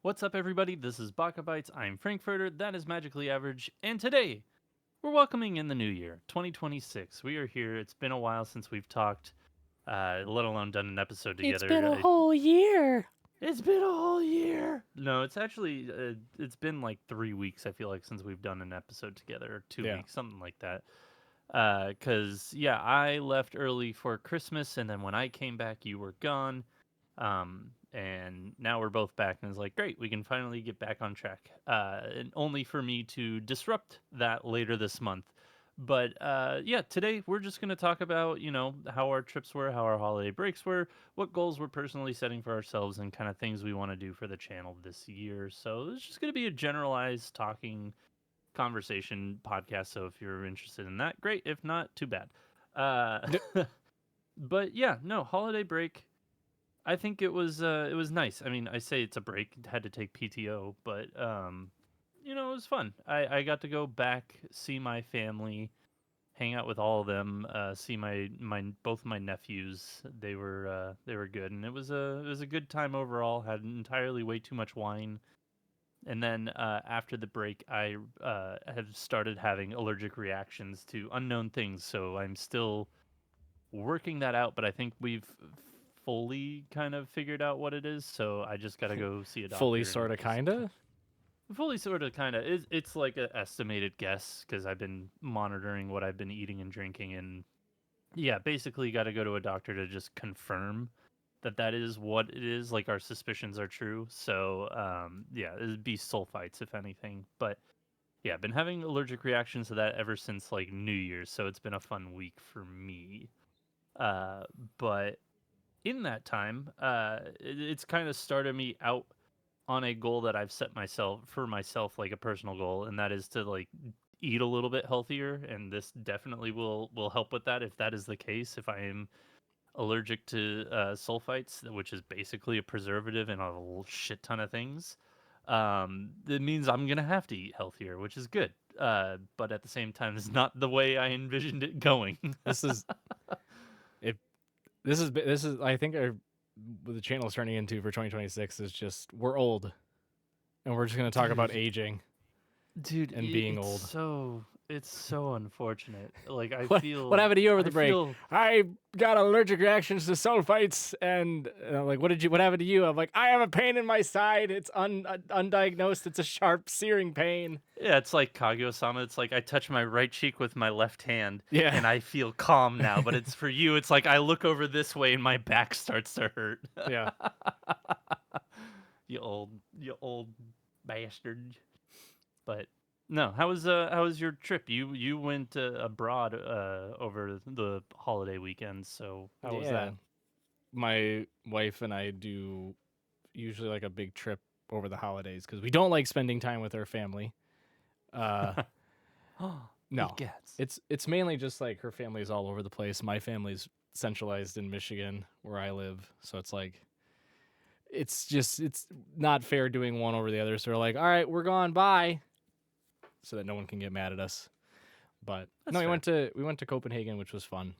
What's up, everybody? This is BakaBites. I'm Frankfurter. That is Magically Average. And today, we're welcoming in the new year, 2026. We are here. It's been a while since we've talked, let alone done an episode It's together. been a whole year. It's been a whole year. No, it's actually, it's been like 3 weeks, I feel like, since we've done an episode together, or 2 weeks, something like that. Because, yeah, I left early for Christmas, and then when I came back, you were gone. And now we're both back, and it's like, great, we can finally get back on track. And only for me to disrupt that later this month. But yeah, today we're just going to talk about, how our trips were, how our holiday breaks were, what goals we're personally setting for ourselves, and kind of things we want to do for the channel this year. So it's just going to be a generalized talking conversation podcast. So if you're interested in that, great. If not, too bad. But yeah, no, holiday break. I think it was nice. I mean, I say it's a break. Had to take PTO, but it was fun. I got to go back, see my family, hang out with all of them, see my both my nephews. They were good, and it was a good time overall. Had entirely way too much wine, and then after the break, I have started having allergic reactions to unknown things. So I'm still working that out, but I think we've fully kind of figured out what it is. So I just got to go see a Fully, doctor sort and of, just kind of. fully sort of kind of it's like an estimated guess because I've been monitoring what I've been eating and drinking, and yeah, basically got to go to a doctor to just confirm that that is what it is. Like our suspicions are true. So yeah, it'd be sulfites if anything, but. Yeah, I've been having allergic reactions to that ever since like New Year's, so it's been a fun week for me. Uh, but in that time, it's kind of started me out on a goal that I've set myself for myself, like a personal goal, and that is to like eat a little bit healthier. And this definitely will help with that if that is the case. If I am allergic to sulfites, which is basically a preservative in a shit ton of things, it means I'm gonna have to eat healthier, which is good. But at the same time, it's not the way I envisioned it going. This is if this is. I think what the channel is turning into for 2026 is just we're old, and we're just going to talk about Dude, aging Dude, and being it's old. so unfortunate. Like What happened to you over the I break? feel I got allergic reactions to sulfites, and I'm like, what happened to you? I'm like, I have a pain in my side. It's undiagnosed. It's a sharp, searing pain. yeah, it's like Kaguya-sama. It's like I touch my right cheek with my left hand Yeah. and I feel calm now. But it's for you. It's like I look over this way and my back starts to hurt. Yeah. You old bastard. But no, how was your trip? You went abroad over the holiday weekend. So how was Yeah. that? My wife and I do usually like a big trip over the holidays because we don't like spending time with our family. Uh, It no, gets. it's mainly just like her family's all over the place. My family's centralized in Michigan where I live, so it's like it's not fair doing one over the other. So we're like, all right, we're gone, bye, so that no one can get mad at us. But That's no, fair. we went to Copenhagen, which was fun.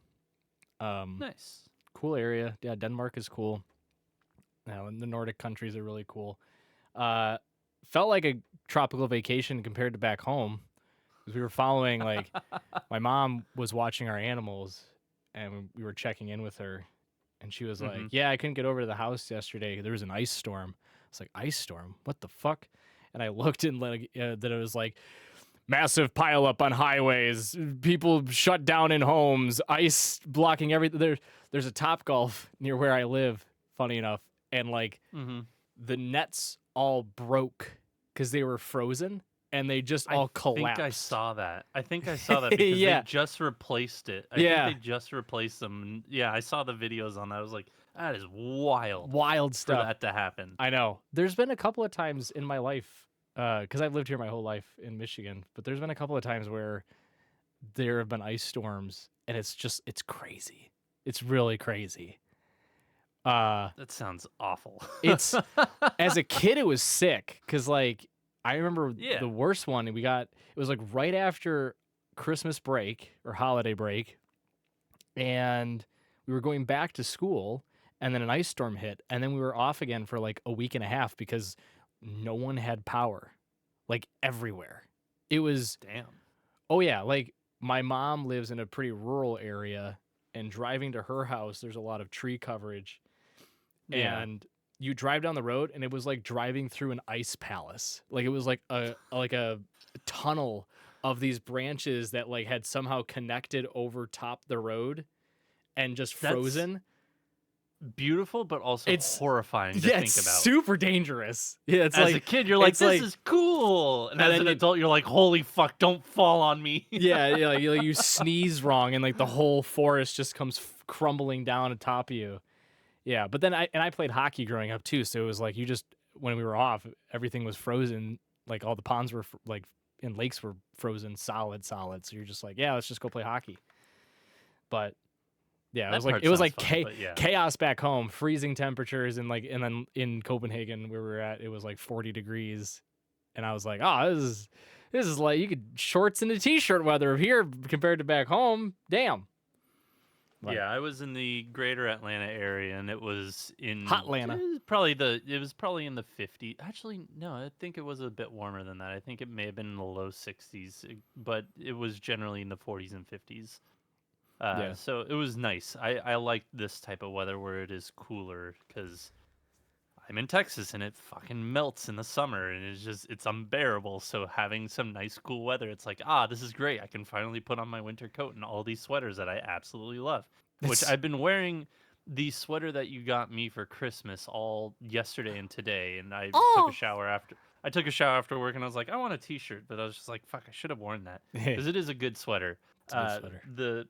Nice. Cool area. Yeah, Denmark is cool. And the Nordic countries are really cool. Uh, Felt like a tropical vacation compared to back home because we were following like my mom was watching our animals and we were checking in with her and she was like, Mm-hmm. "Yeah, I couldn't get over to the house yesterday. There was an ice storm." I was like, "Ice storm? What the fuck?" And I looked and like that it was like massive pileup on highways, people shut down in homes, ice blocking everything. There's a Top Golf near where I live, funny enough, and like Mm-hmm. the nets all broke because they were frozen and they just I all think I collapsed. saw that. I think I saw that because they Yeah, just replaced it. I think yeah, they just replaced them. And yeah, I saw the videos on that. I was like, that is wild wild for stuff. that to happen. I know. There's been a couple of times in my life, because I've lived here my whole life in Michigan, but there's been a couple of times where there have been ice storms, and it's crazy. It's really crazy. That sounds awful. It's As a kid, it was sick because like I remember Yeah. the worst one. It was like right after Christmas break or holiday break, and we were going back to school, and then an ice storm hit, and then we were off again for like a week and a half because no one had power, like everywhere. It was, Damn. oh yeah, like my mom lives in a pretty rural area, and driving to her house, there's a lot of tree coverage, Yeah. and you drive down the road, and it was like driving through an ice palace. Like it was like a tunnel of these branches that like had somehow connected over top the road and just That's frozen. beautiful, but also It's horrifying to Yeah, it's think about. super dangerous. Yeah, it's As like a kid, you're like, it's "This like is cool," and and as then an you, adult, you're like, "Holy fuck, don't fall on me." yeah, like, you sneeze wrong and like the whole forest just comes crumbling down on top of you. Yeah, but then I played hockey growing up too, so it was like you just when we were off, everything was frozen. Like all the ponds were like and lakes were frozen solid. So you're just like, yeah, let's just go play hockey. But yeah, That it part was sounds like fun, but yeah. chaos back home, freezing temperatures, and then in Copenhagen where we were at, it was like 40 degrees, and I was like, oh, this is like you could shorts and a t-shirt weather here compared to back home. Damn. But Yeah, I was in the greater Atlanta area, and it was hot in Atlanta. it was probably in the 50s. Actually, no, I think it was a bit warmer than that. I think it may have been in the low 60s, but it was generally in the 40s and 50s. Yeah. So it was nice. I like this type of weather where it is cooler because I'm in Texas and it fucking melts in the summer and it's unbearable. So having some nice cool weather, it's like, this is great. I can finally put on my winter coat and all these sweaters that I absolutely love. Which It's I've been wearing the sweater that you got me for Christmas all yesterday and today, and oh. I took a shower after work and I was like, I want a t-shirt, but I was just like, fuck, I should have worn that Hey, because it is a good sweater. it's a good sweater.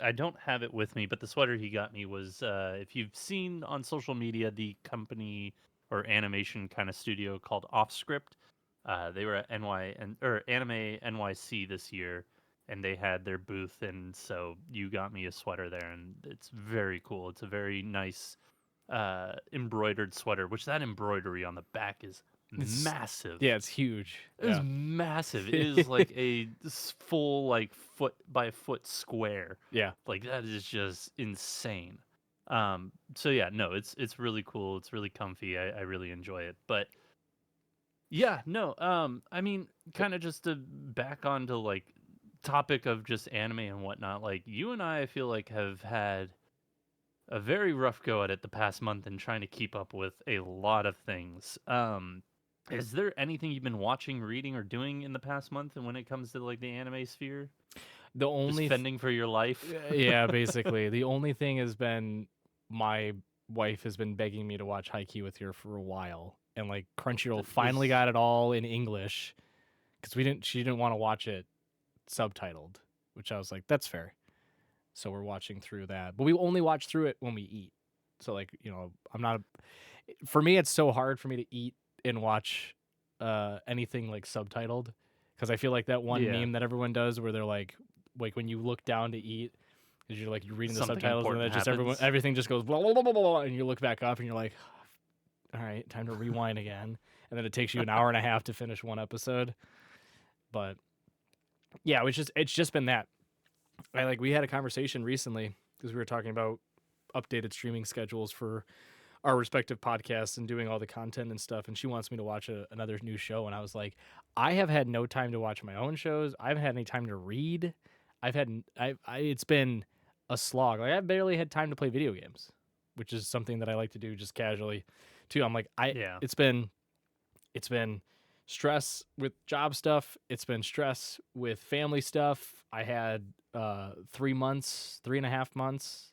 I don't have it with me, but the sweater he got me was if you've seen on social media the company or animation kind of studio called Offscript. They were at Anime NYC this year, and they had their booth, and so you got me a sweater there, and it's very cool. It's a very nice embroidered sweater, which that embroidery on the back is It's massive. Yeah, it's huge. It is massive. It is like a full like foot by foot square. Yeah. Like that is just insane. So yeah, no, it's really cool. It's really comfy. I really enjoy it. But yeah, no, I mean, kind of just to back onto like topic of just anime and whatnot. Like you and I feel like have had a very rough go at it the past month in trying to keep up with a lot of things. Is there anything you've been watching, reading, or doing in the past month and when it comes to like the anime sphere? The Just only fending for your life? yeah, basically. The only thing has been my wife has been begging me to watch Haikyuu with her for a while. And like Crunchyroll finally Is got it all in English cuz she didn't want to watch it subtitled, which I was like, that's fair. So we're watching through that. But we only watch through it when we eat. So like, I'm not for me it's so hard for me to eat and watch anything like subtitled because I feel like that one yeah, meme that everyone does where they're like when you look down to eat, is you're reading the something subtitles and then important it just happens. everything just goes blah, blah, blah, blah, blah, and you look back up and you're like, all right, time to rewind again, and then it takes you an hour and a half to finish one episode. But yeah, it's just been that. We had a conversation recently because we were talking about updated streaming schedules for our respective podcasts and doing all the content and stuff, and she wants me to watch another new show, and I was like, I have had no time to watch my own shows. I haven't had any time to read. It's been a slog. Like I've barely had time to play video games, which is something that I like to do just casually too. I'm like, Yeah, it's been stress with job stuff. It's been stress with family stuff. I had 3.5 months,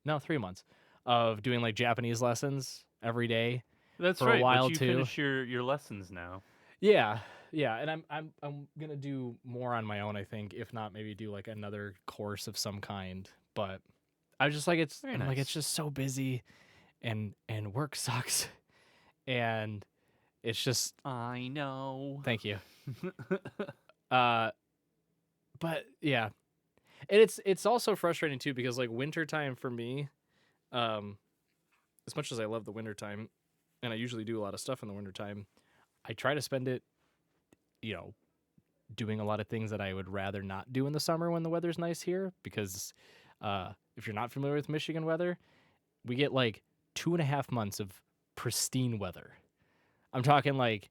no, 3 months of doing like Japanese lessons every day that's for a right. But while you too. finish your lessons now. Yeah, yeah, and I'm gonna do more on my own. I think, if not, maybe do like another course of some kind. But I was just like, Very I'm like, it's nice. just so busy, and work sucks, and it's just I know. thank you. Uh, but yeah, and it's also frustrating too because like wintertime for me, um, as much as I love the wintertime, and I usually do a lot of stuff in the wintertime, I try to spend it, you know, doing a lot of things that I would rather not do in the summer when the weather's nice here. Because if you're not familiar with Michigan weather, we get like 2.5 months of pristine weather. I'm talking like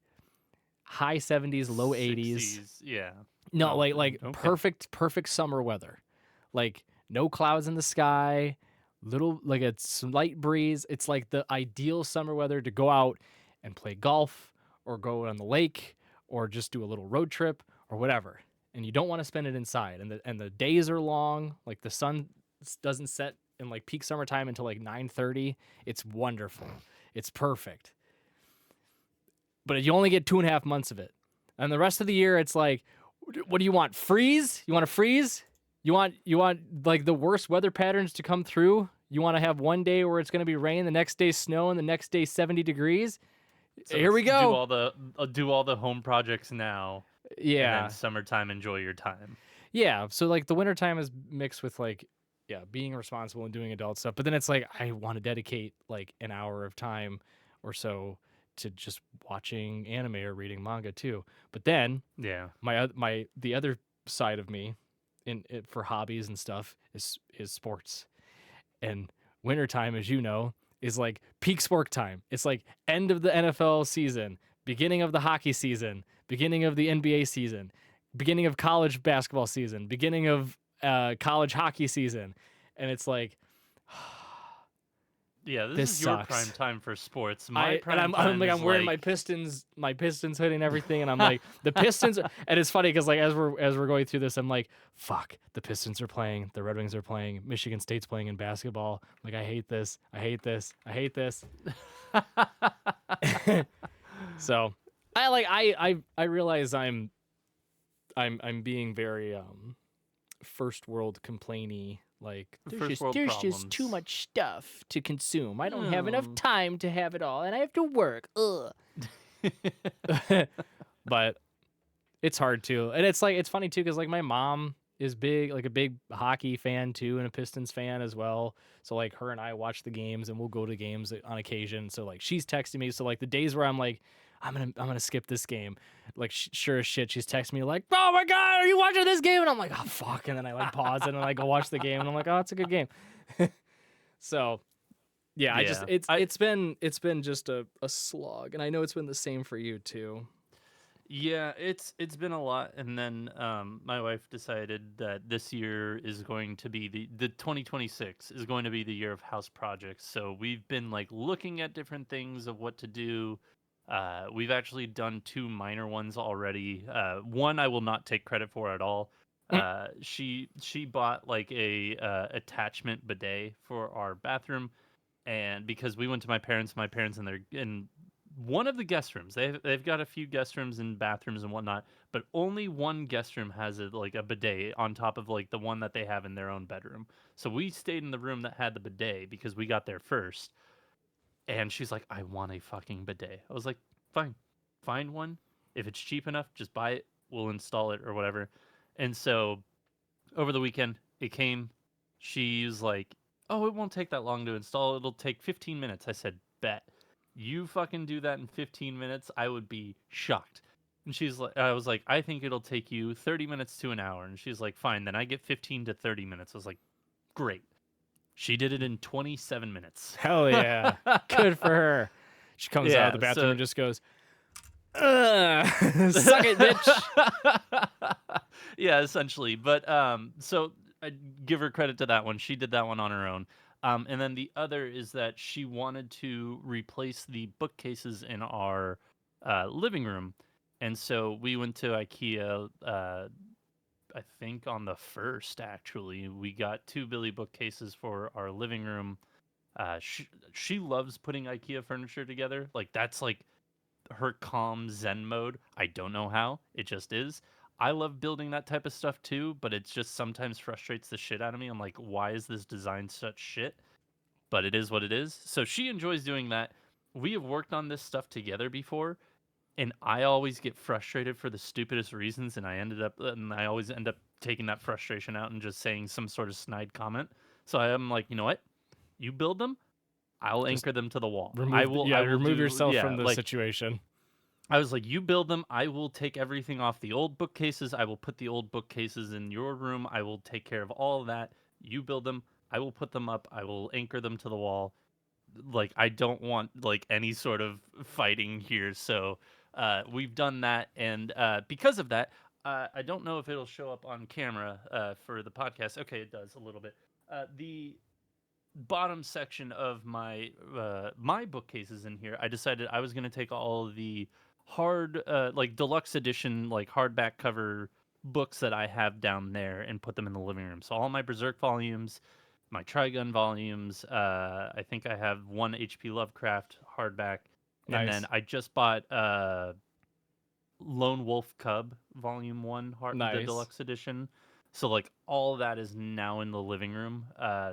high 70s, low 80s. 60s. Yeah. No, Oh, like okay. perfect summer weather. Like no clouds in the sky, little like a slight breeze. It's like the ideal summer weather to go out and play golf or go on the lake or just do a little road trip or whatever. And you don't want to spend it inside. And the days are long. Like the sun doesn't set in like peak summertime until like 9:30. It's wonderful. It's perfect. But you only get 2.5 months of it. And the rest of the year, it's like, what do you want? Freeze? You want to freeze? You want like the worst weather patterns to come through? You want to have one day where it's going to be rain, the next day snow, and the next day 70 degrees? So Here it's we go. do all the home projects now, and then Yeah. summertime enjoy your time. Yeah. So like the wintertime is mixed with like, yeah, being responsible and doing adult stuff. But then it's like I want to dedicate like an hour of time or so to just watching anime or reading manga too. But then Yeah. the other side of me in it for hobbies and stuff is sports. And wintertime, as you know, is like peak sport time. It's like end of the NFL season, beginning of the hockey season, beginning of the NBA season, beginning of college basketball season, beginning of college hockey season. And it's like, Yeah, this this is your prime sucks. time for sports. My prime I'm time like is I'm wearing like my Pistons hoodie and everything, and I'm like the Pistons. And it's funny because like as we're going through this, I'm like, fuck, the Pistons are playing, the Red Wings are playing, Michigan State's playing in basketball. Like I hate this, I hate this, I hate this. So I realize I'm being very first world complainy. Like first world there's just too problems. much stuff to consume. I don't have enough Oh. time to have it all, and I have to work. Ugh. But it's hard too, and it's like it's funny too because like my mom is a big hockey fan too, and a Pistons fan as well. So like her and I watch the games, and we'll go to games on occasion. So like she's texting me. So like the days where I'm like, I'm gonna skip this game, like sure as shit, she's texting me like, oh my god, are you watching this game? And I'm like, oh fuck, and then I like pause it and I go watch the game, and I'm like, oh, it's a good game. So yeah, I just Yeah. it's been just a slog, and I know it's been the same for you too. Yeah, it's been a lot, and then my wife decided that this year is going to be the 2026 is going to be the year of house projects. So we've been like looking at different things of what to do. We've actually done two minor ones already. One I will not take credit for at all. She bought like a attachment bidet for our bathroom, and because we went to my parents in one of the guest rooms. They've got a few guest rooms and bathrooms and whatnot, but only one guest room has like a bidet on top of like the one that they have in their own bedroom. So we stayed in the room that had the bidet because we got there first. And she's like, I want a fucking bidet. I was like, fine, find one. If it's cheap enough, just buy it. We'll install it or whatever. And so over the weekend, it came. She's like, oh, it won't take that long to install. It'll take 15 minutes. I said, bet. You fucking do that in 15 minutes, I would be shocked. And she's like, I was like, I think it'll take you 30 minutes to an hour. And she's like, fine, then I get 15 to 30 minutes. I was like, great. She did it in 27 minutes. Hell yeah. Good for her. She comes out of the bathroom and just goes, ugh, suck it, bitch. Yeah, essentially. But so I give her credit to that one. She did that one on her own. And then the other is that she wanted to replace the bookcases in our living room. And so we went to IKEA, I think on the first, actually. We got two Billy bookcases for our living room. She loves putting IKEA furniture together. Like, that's like her calm Zen mode. I don't know how. It just is. I love building that type of stuff too, but it's just sometimes frustrates the shit out of me. I'm like, why is this design such shit? But it is what it is. So she enjoys doing that. We have worked on this stuff together before, and I always get frustrated for the stupidest reasons, and I always end up taking that frustration out and just saying some sort of snide comment. So I am like, you know what? You build them, I'll Just anchor them to the wall. remove yourself from the Like situation. I was like, you build them. I will take everything off the old bookcases. I will put the old bookcases in your room. I will take care of all of that. You build them. I will put them up. I will anchor them to the wall. like I don't want like any sort of fighting here. So we've done that, and because of that, I don't know if it'll show up on camera for the podcast. Okay, it does a little bit. The bottom section of my bookcases in here, I decided I was going to take all of the hard like deluxe edition like hardback cover books that I have down there and put them in the living room. So all my Berserk volumes, my Trigun volumes, I think I have one HP Lovecraft hardback, and then Nice. I just bought Lone Wolf Cub Volume 1, the Nice. deluxe edition. So like all that is now in the living room.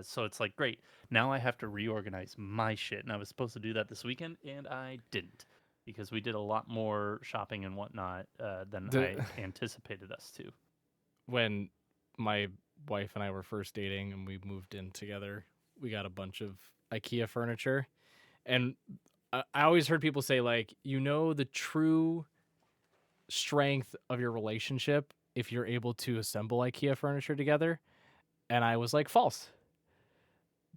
So it's like great. Now I have to reorganize my shit, and I was supposed to do that this weekend, and I didn't because we did a lot more shopping and whatnot than I The anticipated us to. when my wife and I were first dating and we moved in together, we got a bunch of IKEA furniture. And I always heard people say, like, the true strength of your relationship if you're able to assemble IKEA furniture together. And I was like, false.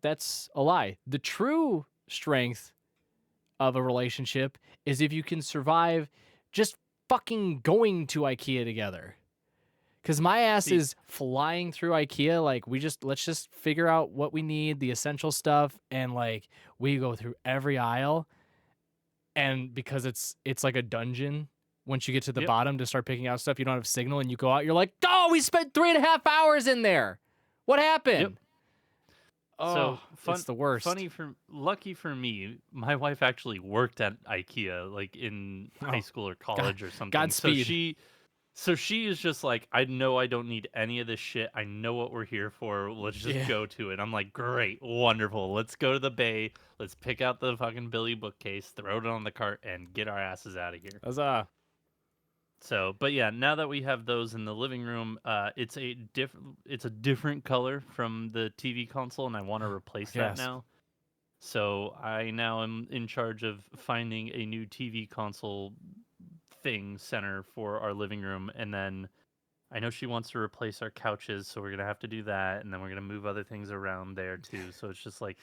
That's a lie. The true strength of a relationship is if you can survive just fucking going to IKEA together. Cause my ass See, is flying through IKEA. Like let's just figure out what we need, the essential stuff, and like we go through every aisle. And because it's like a dungeon, once you get to the yep, bottom to start picking out stuff, you don't have signal, and you go out. You're like, oh, we spent 3.5 hours in there. What yep. happened? Oh, So it's the worst. lucky for me, my wife actually worked at IKEA like in high Oh, school or God, college or something. Godspeed. So she is just like, I know I don't need any of this shit. I know what we're here for. Let's just Yeah. go to it. I'm like, great, wonderful. Let's go to the bay. Let's pick out the fucking Billy bookcase, throw it on the cart, and get our asses out of here. Huzzah. So, but yeah, now that we have those in the living room, it's a different color from the TV console, and I want to replace that Yes. now. So I now am in charge of finding a new TV console center for our living room, and then I know she wants to replace our couches, so we're gonna have to do that, and then we're gonna move other things around there too. So it's just like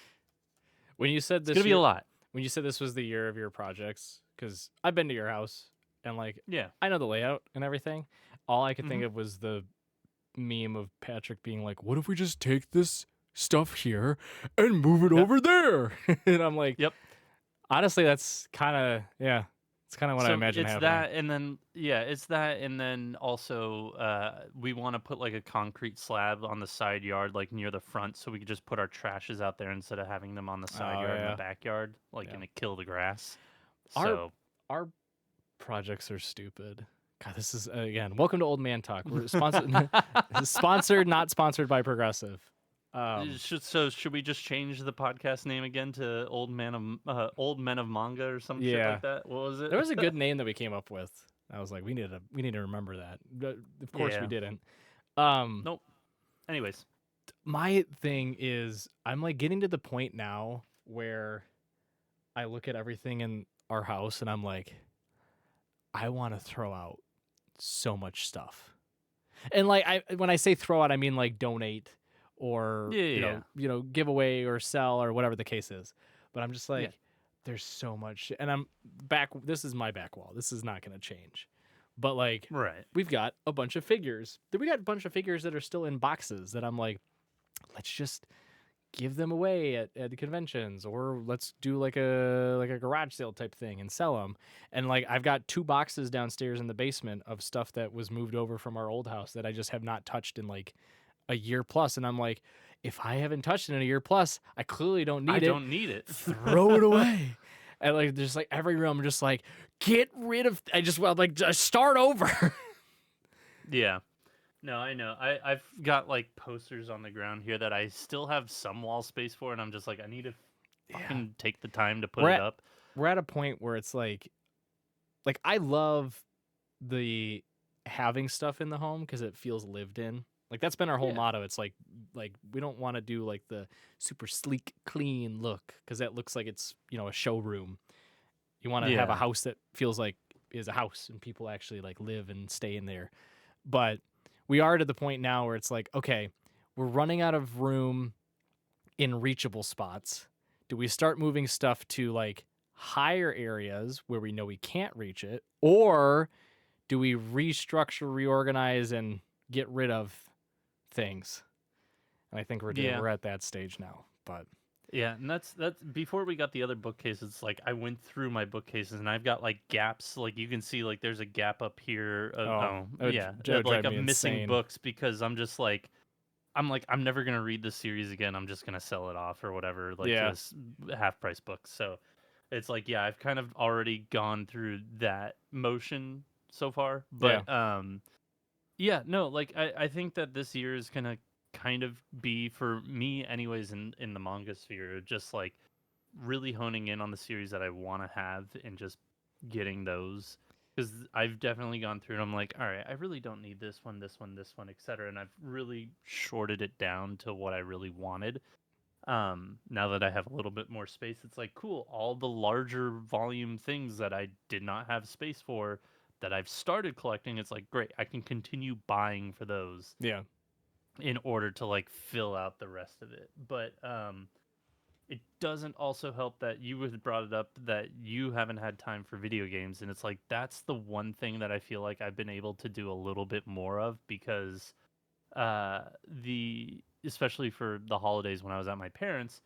When you said it's gonna this be a year, lot. when you said this was the year of your projects, because I've been to your house and like Yeah. I know the layout and everything. All I could Hmm. think of was the meme of Patrick being like, "What if we just take this stuff here and move it Yep. over there?" And I'm like, Yep. honestly, that's kind of it's kind of what I So imagine it's happening. that, and then yeah, it's that, and then also we want to put like a concrete slab on the side yard, like near the front, so we could just put our trashes out there instead of having them on the side Oh yard in the yeah, backyard, like yeah. gonna kill the grass. Our So our projects are stupid. God, this is again. Welcome to Old Man Talk. We're sponsored, sponsored, not sponsored by Progressive. should we just change the podcast name again to Old Men of Manga or some shit Yeah, like that? What was it? there was a good name that we came up with. I was like, we need to remember that. But of course, we Yeah. didn't. Um, Nope. Anyways. my thing is, I'm like getting to the point now where I look at everything in our house and I'm like, I want to throw out so much stuff. And like when I say throw out, I mean like donate or Yeah. Yeah. give away or sell or whatever the case is. But I'm just Yeah. like, there's so much, and I'm back. This is my back wall. This is not going to change. But like, Right. we've got a bunch of figures. We got a bunch of figures that are still in boxes that I'm like, let's just give them away at the conventions, or let's do like a garage sale type thing and sell them. And like I've got 2 boxes downstairs in the basement of stuff that was moved over from our old house that I just have not touched in like a year plus. And I'm like, if I haven't touched it in a year plus, I clearly don't I need it. don't need it. Throw it away. And like just like every room, I'm just like, get rid of. Just start over. Yeah. No, I know. I've got like posters on the ground here that I still have some wall space for, and I'm just like, I need to Yeah. fucking take the time to put We're it at- up. We're at a point where it's like I love the having stuff in the home because it feels lived in. Like that's been our whole Yeah. motto. It's like we don't want to do like the super sleek, clean look because that looks like it's a showroom. You want to have a Yeah. house that feels like is a house and people actually like live and stay in there. But we are to the point now where it's like, okay, we're running out of room in reachable spots. Do we start moving stuff to like higher areas where we know we can't reach it, or do we restructure, reorganize, and get rid of things? And I think Yeah. we're at that stage now. But Yeah, and that's before we got the other bookcases, like I went through my bookcases and I've got like gaps, like you can see like there's a gap up here that would drive of me missing insane. books because I'm never going to read this series again. I'm just going to sell it off or whatever like to Yeah, this half price book. So it's like yeah, I've kind of already gone through that motion so far, yeah, but yeah, no, like I think that this year is gonna kind of be for me anyways in the manga sphere, just like really honing in on the series that I want to have and just getting those because I've definitely gone through and I'm like, all right, I really don't need this one, this one, this one, etc. And I've really shorted it down to what I really wanted. Now that I have a little bit more space, it's like cool. All the larger volume things that I did not have space for that I've started collecting, it's like great. I can continue buying for those yeah, in order to like fill out the rest of it. But it doesn't also help that you had brought it up that you haven't had time for video games, and it's like that's the one thing that I feel like I've been able to do a little bit more of because the especially for the holidays when I was at my parents,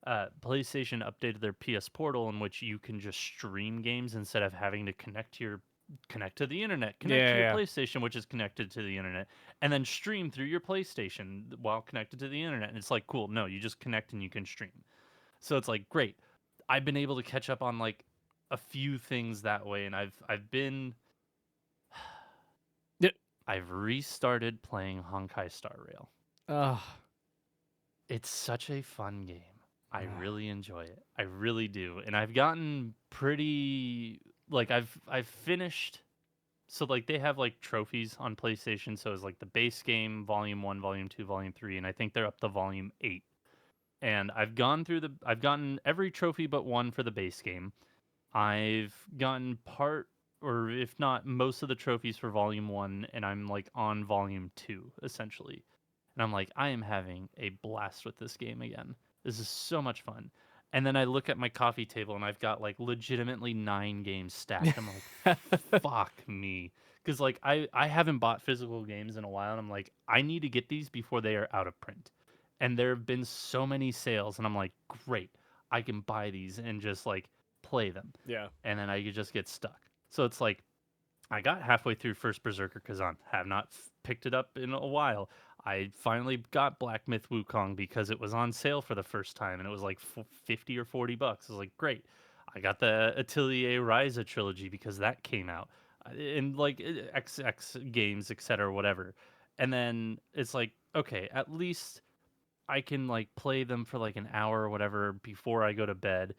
PlayStation updated their PS Portal in which you can just stream games instead of having to connect to the internet, connect to your yeah. PlayStation, which is connected to the internet, and then stream through your PlayStation while connected to the internet. And it's like, cool, no, you just connect and you can stream. So it's like, great. I've been able to catch up on like a few things that way, and Yeah. I've restarted playing Honkai Star Rail. Ugh. It's such a fun game. I really enjoy it. I really do. And I've gotten pretty like I've finished so like they have like trophies on PlayStation, so it's like the base game, volume 1, volume 2, volume 3, and I think they're up to volume 8. And I've gotten every trophy but one for the base game. I've gotten part or if not most of the trophies for volume 1 and I'm like on volume 2 essentially. And I'm like, I am having a blast with this game again. This is so much fun. And then I look at my coffee table and I've got like legitimately 9 games stacked. I'm like, fuck me. Because like I haven't bought physical games in a while and I'm like, I need to get these before they are out of print. And there have been so many sales and I'm like, great, I can buy these and just like play them. Yeah. And then I could just get stuck. So it's like I got halfway through First Berserker Kazan, have not picked it up in a while. I finally got Black Myth Wukong because it was on sale for the first time and it was like 50 or 40 bucks. I was like, great. I got the Atelier Ryza trilogy because that came out and like XX games, etc., whatever. And then it's like, okay, at least I can like play them for like an hour or whatever before I go to bed.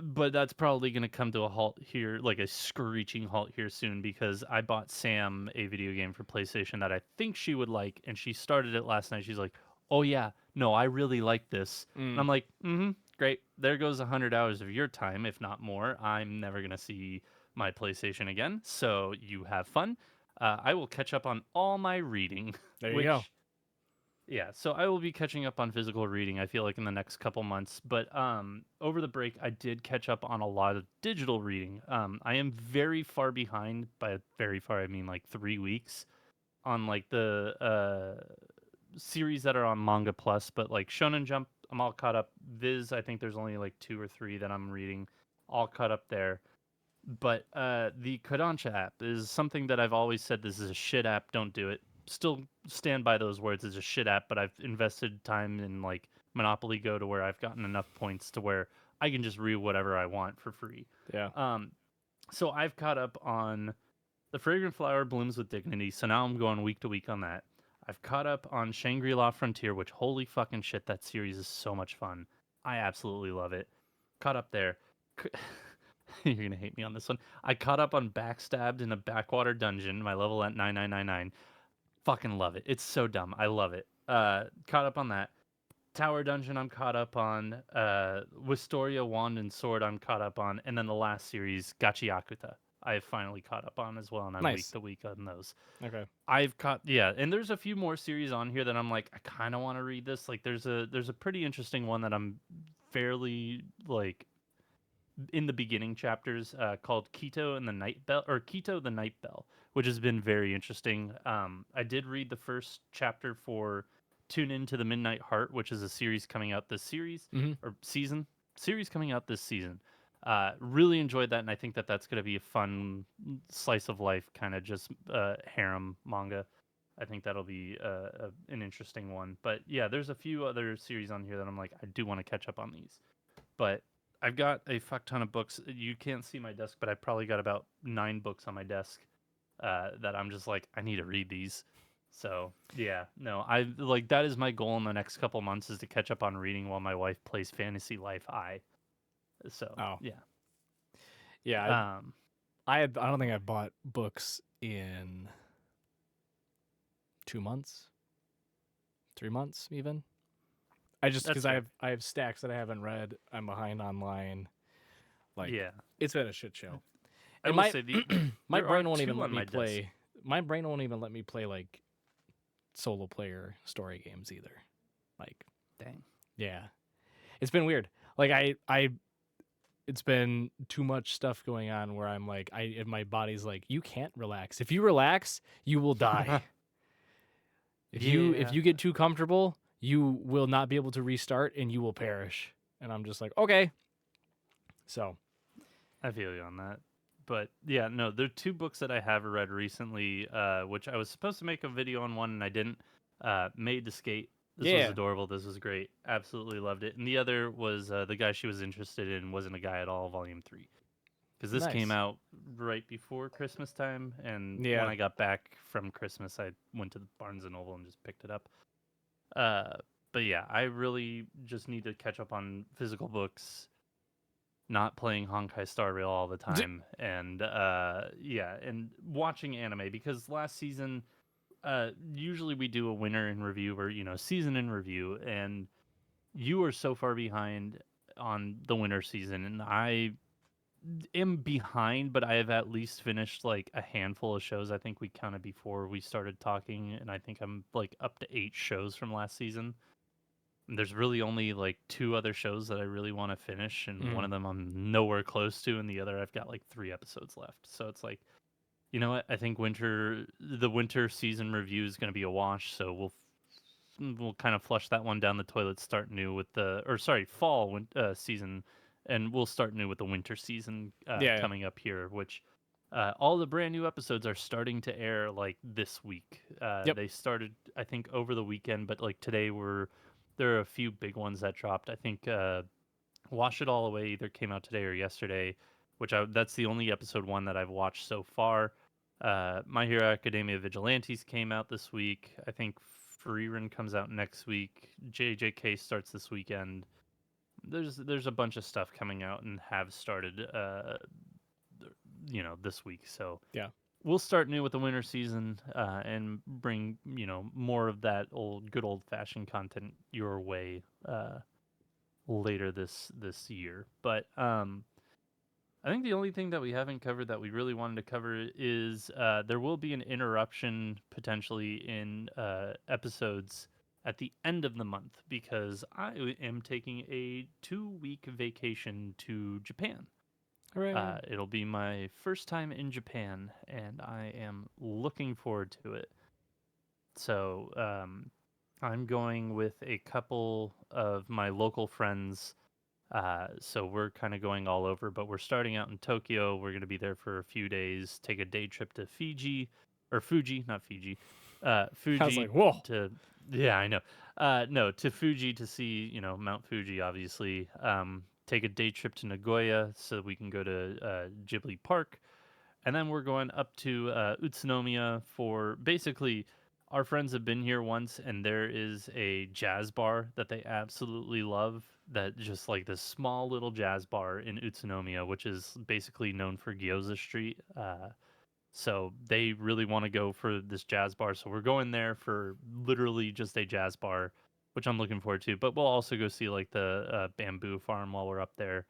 But that's probably going to come to a halt here, like a screeching halt here soon, because I bought Sam a video game for PlayStation that I think she would like, and she started it last night. She's like, "Oh yeah, no, I really like this," and Mm. I'm like, "Mm-hmm, great. There goes 100 hours of your time, if not more. I'm never gonna see my PlayStation again, so you have fun. I will catch up on all my reading, There you go. which." Yeah, so I will be catching up on physical reading, I feel like in the next couple months, but over the break I did catch up on a lot of digital reading. I am very far behind, by very far I mean like 3 weeks on like the series that are on Manga Plus, but like Shonen Jump I'm all caught up. Viz I think there's only like 2 or 3 that I'm reading, all caught up there. But the Kodansha app is something that I've always said this is a shit app. Don't do it. Still stand by those words. It's a shit app, but I've invested time in like Monopoly Go to where I've gotten enough points to where I can just read whatever I want for free. Yeah. Um, so I've caught up on The Fragrant Flower Blooms with Dignity. So now I'm going week to week on that. I've caught up on Shangri-La Frontier, which holy fucking shit, that series is so much fun. I absolutely love it. Caught up there. You're gonna hate me on this one. I caught up on Backstabbed in a backwater dungeon. My level at 9999. Fucking love it. It's so dumb. I love it. Caught up on that. Tower Dungeon. I'm caught up on. Wistoria Wand and Sword. I'm caught up on, and then the last series, Gachiakuta. I have finally caught up on as well, and I'm week Nice. to week on those. Okay. I've caught and there's a few more series on here that I'm like I kind of want to read this. Like there's a pretty interesting one that I'm fairly like in the beginning chapters called Keto and the Night Bell, or Keto the Night Bell, which has been very interesting. I did read the first chapter for Tune Into the Midnight Heart, which is a series coming out this series Mm-hmm. or series coming out this season. Really enjoyed that, and I think that that's going to be a fun slice of life kind of just harem manga. I think that'll be an interesting one. But yeah, there's a few other series on here that I'm like, I do want to catch up on these. But I've got a fuck ton of books. You can't see my desk, but I've probably got about 9 books on my desk that I'm just like, I need to read these. So yeah, no, I like that is my goal in the next couple months is to catch up on reading while my wife plays Fantasy Life I. So Oh, yeah, yeah. um, I don't think I've bought books in 2 months, 3 months, even. I just that's because fair. I have stacks that I haven't read. I'm behind online. Like Yeah, it's been a shit show. I And will my say my there are brain won't even 2 let on me my desk. play. My brain won't even let me play like solo player story games either. Like Dang. yeah, it's been weird. Like it's been too much stuff going on where I'm like and my body's like you can't relax. If you relax, you will die. If Yeah, you get too comfortable, you will not be able to restart and you will perish. And I'm just like, okay. So, I feel you on that. But yeah, no, there are 2 books that I have read recently, which I was supposed to make a video on one and I didn't. Made to Skate. This was yeah. adorable. This was great. Absolutely loved it. And the other was The Guy She Was Interested In Wasn't a Guy at All, Volume 3. Because this came Nice. out right before Christmas time. And when Yeah. I got back from Christmas, I went to the Barnes & Noble and just picked it up. Uh, but yeah, I really just need to catch up on physical books, not playing Honkai Star Rail all the time, and yeah, and watching anime because last season, usually we do a winter in review or season in review, and you are so far behind on the winter season, and I am behind, but I have at least finished like a handful of shows. I think we counted before we started talking, and I think I'm like up to 8 shows from last season. There's really only like 2 other shows that I really want to finish, and one Mm. of them I'm nowhere close to, and the other I've got like 3 episodes left. So it's like, you know what? I think the winter season review is going to be a wash. So we'll kind of flush that one down the toilet, start new with fall season, and we'll start new with the winter season Yeah. coming up here, which. All the brand new episodes are starting to air like this week. Yep. They started, I think, over the weekend, but like today there are a few big ones that dropped. I think Wash It All Away either came out today or yesterday, that's the only episode 1 that I've watched so far. My Hero Academia Vigilantes came out this week. I think Freerun comes out next week. JJK starts this weekend. There's a bunch of stuff coming out and have started this week. So Yeah. we'll start new with the winter season and bring more of that good old fashioned content your way later this year. But I think the only thing that we haven't covered that we really wanted to cover is there will be an interruption potentially in episodes at the end of the month because I am taking a 2-week vacation to Japan. Hooray. It'll be my first time in Japan, and I am looking forward to it. So I'm going with a couple of my local friends. So we're kind of going all over, but we're starting out in Tokyo. We're going to be there for a few days, take a day trip to Fuji, not Fiji. I was like, Fuji whoa. to, yeah, I know. No, to Fuji to see, Mount Fuji, obviously. Take a day trip to Nagoya so we can go to Ghibli Park. And then we're going up to Utsunomiya for basically our friends have been here once, and there is a jazz bar that they absolutely love. That just like this small little jazz bar in Utsunomiya, which is basically known for Gyoza Street. So they really want to go for this jazz bar. So we're going there for literally just a jazz bar, which I'm looking forward to. But we'll also go see like the bamboo farm while we're up there.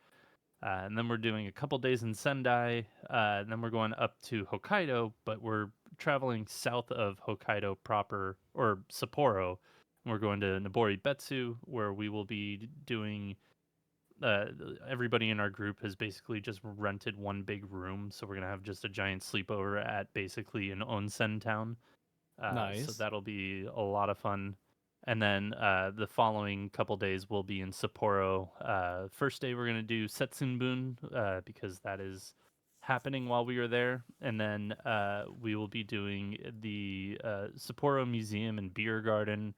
And then we're doing a couple days in Sendai. And then we're going up to Hokkaido, but we're traveling south of Hokkaido proper, or Sapporo. And we're going to Nabori Betsu, where we will be doing everybody in our group has basically just rented one big room, so we're gonna have just a giant sleepover at basically an onsen town. So Nice. that'll be a lot of fun. And then the following couple days we'll be in Sapporo. First day we're gonna do Setsunbun because that is happening while we are there, and then we will be doing the Sapporo Museum and Beer Garden,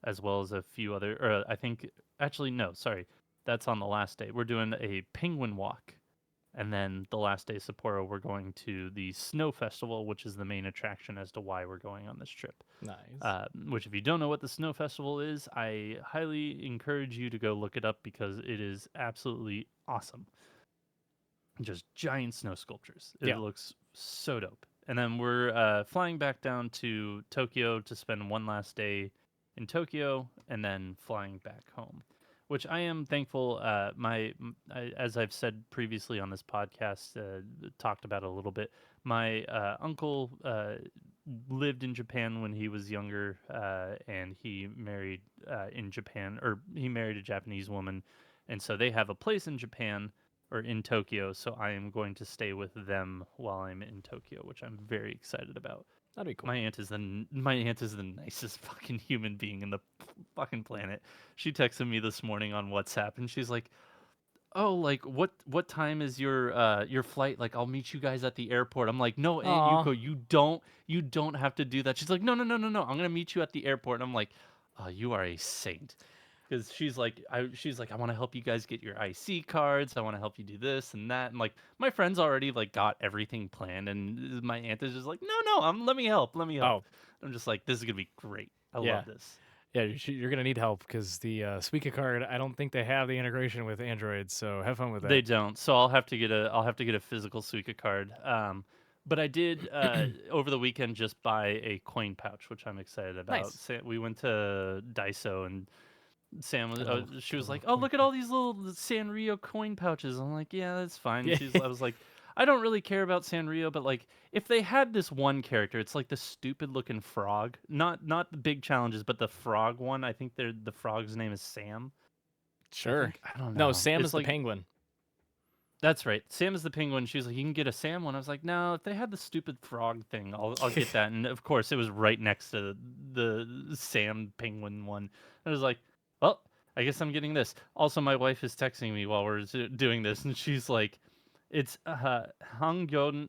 as well as a few other. Or I think actually no, sorry, that's on the last day. We're doing a penguin walk, and then the last day Sapporo, we're going to the Snow Festival, which is the main attraction as to why we're going on this trip. Nice. Which, if you don't know what the Snow Festival is, I highly encourage you to go look it up because it is absolutely awesome. Just giant snow sculptures. It Yeah. looks so dope. And then we're flying back down to Tokyo to spend one last day in Tokyo, and then flying back home. Which I am thankful. As I've said previously on this podcast, talked about it a little bit. My uncle lived in Japan when he was younger, and he married in Japan, or he married a Japanese woman, and so they have a place in Japan or in Tokyo. So I am going to stay with them while I'm in Tokyo, which I'm very excited about. That'd be cool. My aunt is the nicest fucking human being in the fucking planet. She texted me this morning on WhatsApp, and she's like, "Oh, like what time is your flight? Like I'll meet you guys at the airport." I'm like, "No, Aunt Aw. Yuko, you don't have to do that." She's like, "No, no, no, no, no. I'm gonna meet you at the airport." And I'm like, "Oh, you are a saint." Because she's like, I want to help you guys get your IC cards. I want to help you do this and that. And like, my friends already like got everything planned, and my aunt is just like, no, let me help, let me help. Oh, I'm just like, this is gonna be great. I yeah. love this. Yeah, you're gonna need help because the Suica card. I don't think they have the integration with Android. So have fun with They that. don't, so I'll have to get a physical Suica card. But I did over the weekend just buy a coin pouch, which I'm excited about. Nice. We went to Daiso, and Sam was, she Get a was little like, "Oh, coin look at pouch. all these little Sanrio coin pouches." I'm like, "Yeah, that's fine." Yeah. I was like, "I don't really care about Sanrio, but like, if they had this one character, it's like the stupid looking frog, not the big challenges, but the frog one. I think the frog's name is Sam. Sure. I don't No, know. Sam is It's the like penguin. that's right. Sam is the penguin. She's like, you can get a Sam one. I was like, no, if they had the stupid frog thing, I'll get that. And of course, it was right next to the Sam penguin one. I was like, well, I guess I'm getting this. Also, my wife is texting me while we're doing this, and she's like, it's Hangyeon-don,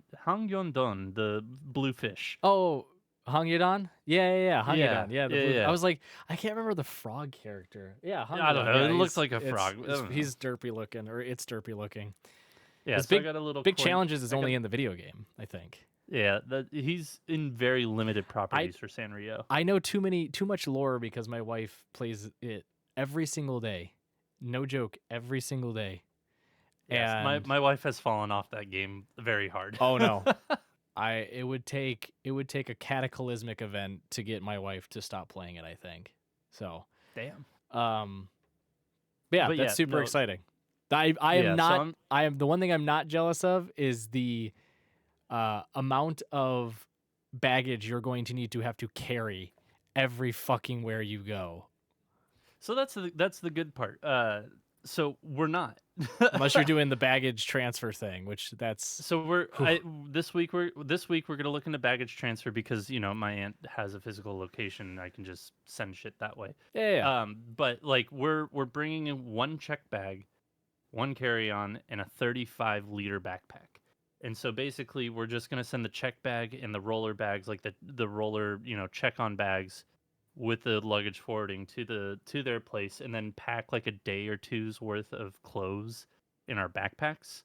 the blue fish. Oh, Hangyodon? Yeah. Yeah, Hangyodon. Yeah, the yeah, blue. I yeah. was like, I can't remember the frog character. Yeah, I don't Hangyodon. know. Yeah, It looks like a frog. I don't know. he's derpy looking, or it's derpy looking. Yeah, His so I got a little big coin. challenges is I got only in the video game, I think. Yeah, he's in very limited I properties for Sanrio. I know too much lore because my wife plays it every single day. No joke, every single day. Yes, And my wife has fallen off that game very hard. oh no. It would take a cataclysmic event to get my wife to stop playing it, I think. So, Damn. but yeah, But that's yeah, super no, exciting. I yeah. am So not I am the one thing I'm not jealous of is the amount of baggage you're going to need to have to carry every fucking where you go. so that's the good part. So we're not. Unless you're doing the baggage transfer thing, which that's So this week we're gonna look into baggage transfer because my aunt has a physical location and I can just send shit that way. yeah. But like we're bringing in one check bag, one carry on, and a 35-liter backpack. And so basically, we're just gonna send the check bag and the roller bags, like the roller check on bags, with the luggage forwarding to their place, and then pack like a day or two's worth of clothes in our backpacks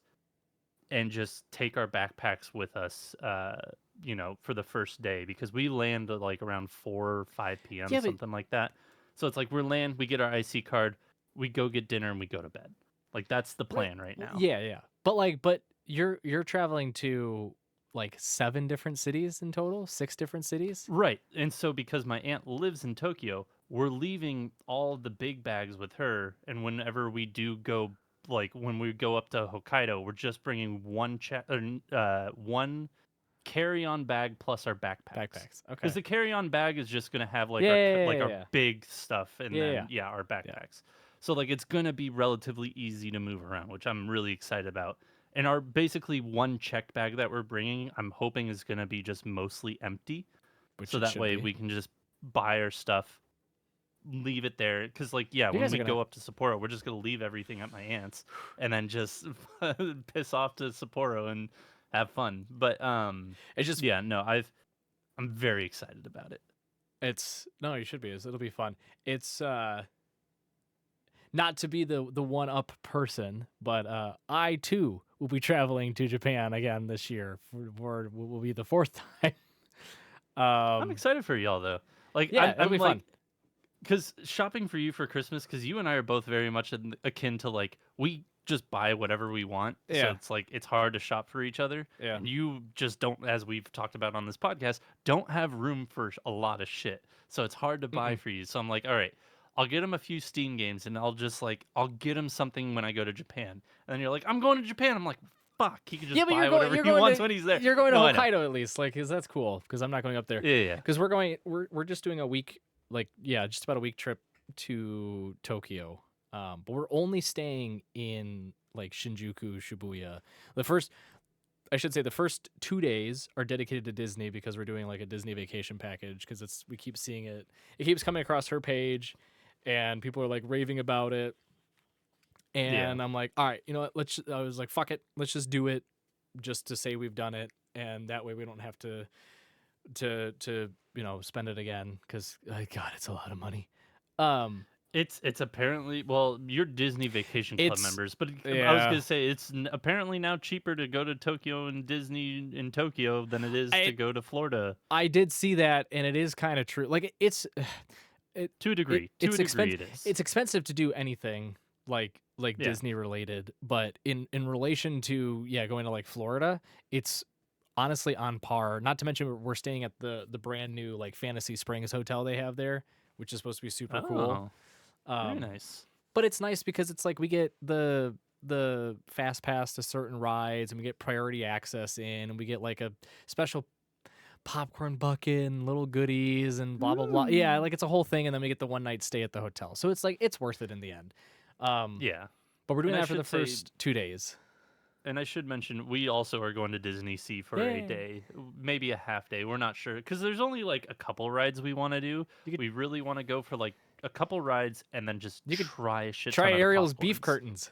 and just take our backpacks with us, for the first day because we land at like around 4 or 5 p.m., Yeah, but something like that. So it's like we get our IC card, we go get dinner, and we go to bed. Like that's the right. plan right now. Yeah. But you're traveling to like 7 different cities in total, 6 different cities? Right. And so because my aunt lives in Tokyo, we're leaving all the big bags with her. And whenever we do go, like when we go up to Hokkaido, we're just bringing one carry-on bag plus our backpacks. Backpacks. Okay. Because the carry-on bag is just gonna have like Yeah. our big stuff, and then Yeah. our Yeah. backpacks. So like it's gonna be relatively easy to move around, which I'm really excited about. And our basically one checked bag that we're bringing, I'm hoping is gonna be just mostly empty, which so it that should way be. we can just buy our stuff, leave it there. Because like yeah, You when guys are we gonna. go up to Sapporo, we're just gonna leave everything at my aunt's and then just piss off to Sapporo and have fun. But It's just. yeah, no, I'm very excited about it. It's no. You should be. It'll be fun. It's not to be the one up person, but I too will be traveling to Japan again this year. For will be the fourth time. I'm um. excited for y'all though. Like Yeah, it'll be I'm like fun. because shopping for you for Christmas, because you and I are both very much akin to like we just buy whatever we want, so Yeah. it's like it's hard to shop for each other, Yeah. and you just don't, as we've talked about on this podcast, don't have room for a lot of shit, so it's hard to buy Mm-mm. for you. So I'm like, all right, I'll get him a few Steam games, and I'll get him something when I go to Japan, and then you're like, I'm going to Japan. I'm like, fuck, he can Yeah, just but buy whatever he wants when he's there. you're going to No, I know. Hokkaido at least, like, cause that's cool. Cause I'm not going up there. Yeah, yeah. Cause we're just doing a week, like, yeah, just about a week trip to Tokyo. But we're only staying in like Shinjuku, Shibuya. I should say the first 2 days are dedicated to Disney because we're doing like a Disney vacation package because we keep seeing it. It keeps coming across her page, and people are like raving about it. Yeah. And I'm like, all right, you know what? I was like, fuck it, let's just do it, just to say we've done it, and that way we don't have to spend it again because God, it's a lot of money. Um, It's apparently, well, you're Disney Vacation Club it's members, but I was yeah, gonna say it's apparently now cheaper to go to Tokyo and Disney in Tokyo than it is to I go to Florida. I did see that, and it is kind of true. Like it To a degree, it's it is. it's expensive to do anything like Yeah. Disney related, but in relation to going to like Florida, it's honestly on par. Not to mention we're staying at the brand new like Fantasy Springs hotel they have there, which is supposed to be super cool. Oh, very nice. But it's nice because it's like we get the fast pass to certain rides, and we get priority access in, and we get like a special popcorn bucket and little goodies and blah blah blah. Yeah, Ooh. like it's a whole thing, and then we get the one night stay at the hotel. So it's like it's worth it in the end. Yeah, But we're doing and I that for the should say, first 2 days. and I should mention, we also are going to Disney Sea for a Yeah, day, maybe a half day. We're not sure because there's only like a couple rides we want to do. you could We really want to go for like a couple rides and then just you could try a shit try ton of the Ariel's beef popcorns. curtains.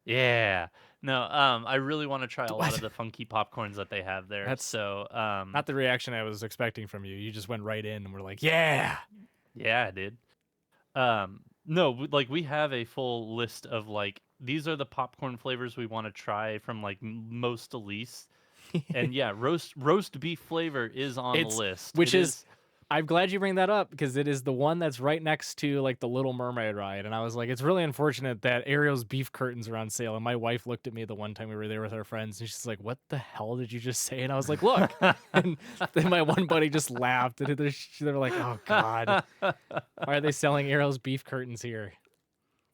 Yeah. No, I really want to try a lot What? of the funky popcorns that they have there. That's So, not the reaction I was expecting from you. You just went right in and were like, "Yeah." yeah, I did. No, like we have a full list of like these are the popcorn flavors we want to try from like most to least. And yeah, roast beef flavor is on the It's list. which It is is. I'm glad you bring that up because it is the one that's right next to like the Little Mermaid ride, and I was like, it's really unfortunate that Ariel's beef curtains are on sale. And my wife looked at me the one time we were there with our friends, and she's like, "What the hell did you just say?" And I was like, "Look." And then my one buddy just laughed, and they're like, "Oh God, why are they selling Ariel's beef curtains here?"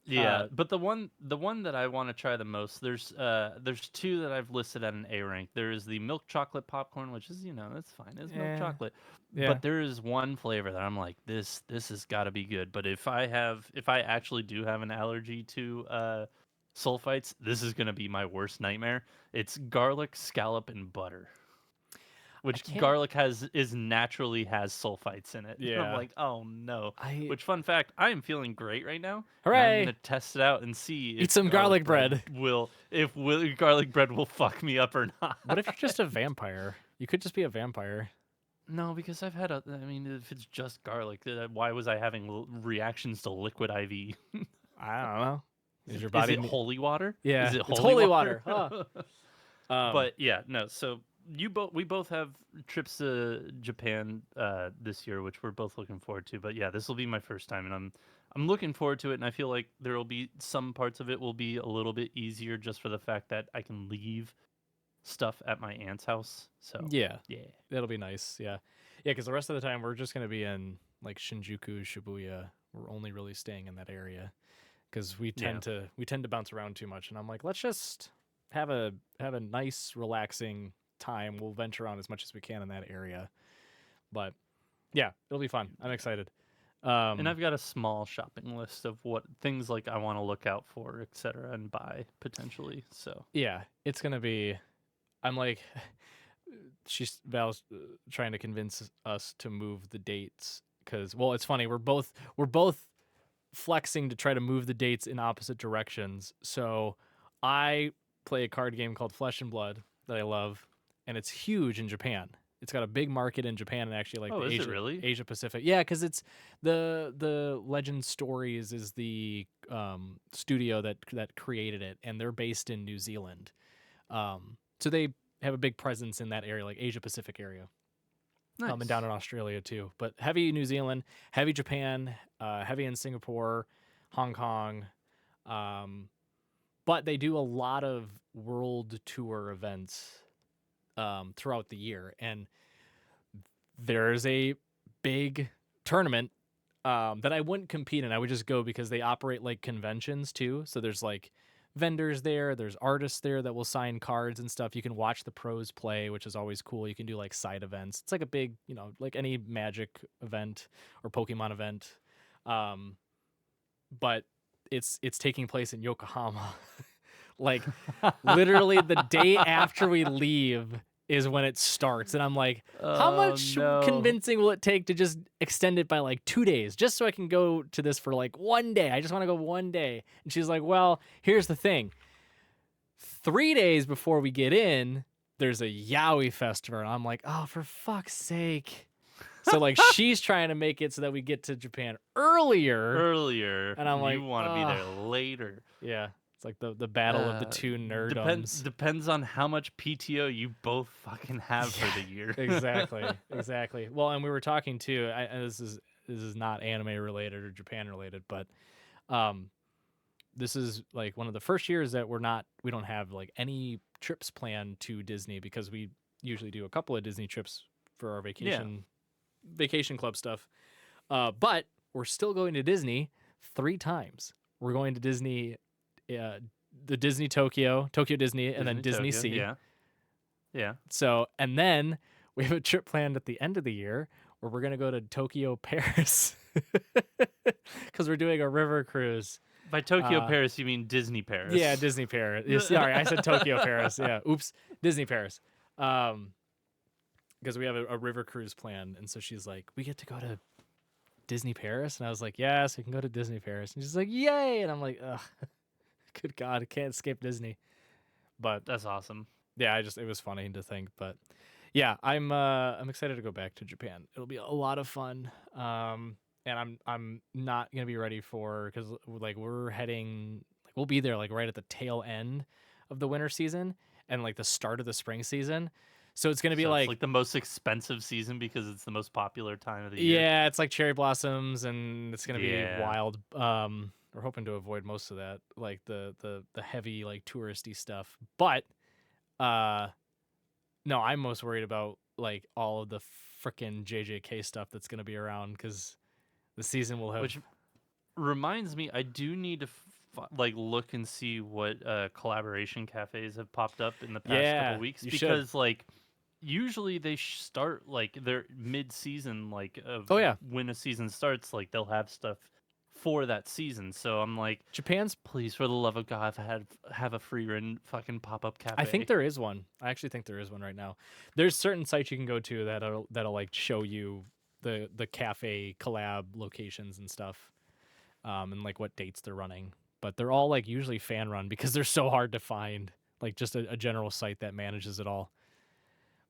Yeah, but the one that I want to try the most, there's two that I've listed at an A rank. There is the milk chocolate popcorn, which is, that's fine. It's milk Yeah, chocolate. yeah. But there is one flavor that I'm like, this has got to be good. But if I actually do have an allergy to sulfites, this is going to be my worst nightmare. It's garlic, scallop and butter. I Which can't. garlic naturally has sulfites in it. And I'm Yeah, like, oh no. I Which, fun fact, I am feeling great right now, and I'm hooray! gonna test it out and see Eat if some garlic bread. garlic bread will fuck me up or not. What if you're just a vampire? You could just be a vampire. No, because I mean, if it's just garlic, why was I having reactions to liquid IV? I don't know. Is your Is body? it holy water? Yeah, Is it it's holy holy water? water. Huh. But yeah, no. So we both have trips to Japan this year, which we're both looking forward to. But yeah, this will be my first time, and I'm looking forward to it. And I feel like there will be some parts of it will be a little bit easier just for the fact that I can leave stuff at my aunt's house. So Yeah, yeah, that'll be nice. Yeah, yeah. Because the rest of the time we're just gonna be in like Shinjuku, Shibuya. We're only really staying in that area because we tend to bounce around too much. And I'm like, let's just have a nice, relaxing time. We'll venture around as much as we can in that area. But yeah, it'll be fun. I'm excited. And I've got a small shopping list of what things like I want to look out for, etc., and buy potentially. So yeah, it's gonna be. I'm like, Val's trying to convince us to move the dates because, well, it's funny. We're both flexing to try to move the dates in opposite directions. So I play a card game called Flesh and Blood that I love, and it's huge in Japan. It's got a big market in Japan and actually like oh, the is it really? Asia Pacific. Yeah, because it's the Legend Stories is the studio that created it, and they're based in New Zealand. So they have a big presence in that area, like Asia Pacific area. Nice. And down in Australia too. But heavy New Zealand, heavy Japan, heavy in Singapore, Hong Kong. But they do a lot of world tour events throughout the year. And there's a big tournament that I wouldn't compete in. I would just go because they operate like conventions too. So there's like vendors there, there's artists there that will sign cards and stuff. You can watch the pros play, which is always cool. You can do like side events. It's like a big, like any Magic event or Pokemon event. But it's taking place in Yokohama. Like literally the day after we leave is when it starts, and I'm like, how much convincing will it take to just extend it by like 2 days just so I can go to this for like 1 day? I just want to go 1 day. And she's like, well, here's the thing. 3 days before we get in, there's a Yaoi festival. And I'm like, oh, for fuck's sake. So like she's trying to make it so that we get to Japan earlier. And I'm like, you want to be there later. Yeah. It's like the battle of the two nerdoms. Depends on how much PTO you both fucking have for the year. Exactly. Well, and we were talking too. And this is not anime related or Japan related, but this is like one of the first years that we don't have like any trips planned to Disney because we usually do a couple of Disney trips for our vacation club stuff. But we're still going to Disney 3 times. We're going to Disney. The Disney Tokyo Disney, and then Disney Tokyo, Sea. Yeah. So, and then we have a trip planned at the end of the year where we're going to go to Tokyo, Paris. Because we're doing a river cruise. By Tokyo, Paris, you mean Disney Paris. Yeah, Disney Paris. Sorry, I said Tokyo, Paris. Yeah, oops. Disney Paris. Because we have a river cruise planned. And so she's like, we get to go to Disney Paris? And I was like, yes, we can go to Disney Paris. And she's like, yay! And I'm like, ugh. Good God, I can't skip Disney. But that's awesome. Yeah, it was funny to think. But yeah, I'm excited to go back to Japan. It'll be a lot of fun. And I'm not gonna be ready because like we'll be there like right at the tail end of the winter season and like the start of the spring season. So it's gonna be it's like the most expensive season because it's the most popular time of the year. Yeah, it's like cherry blossoms and it's gonna be wild. We're hoping to avoid most of that, like the heavy like touristy stuff. But no, I'm most worried about like all of the frickin' JJK stuff that's gonna be around because the season will have. Which reminds me, I do need to look and see what collaboration cafes have popped up in the past couple weeks because like usually they start like their mid-season when a season starts, like they'll have stuff for that season. So I'm like, Japan's, please, for the love of God, have a free run fucking pop-up cafe. I think there is one. I actually think there is one right now. There's certain sites you can go to that'll like show you the cafe collab locations and stuff, and like what dates they're running. But they're all like usually fan run because they're so hard to find. Like just a general site that manages it all.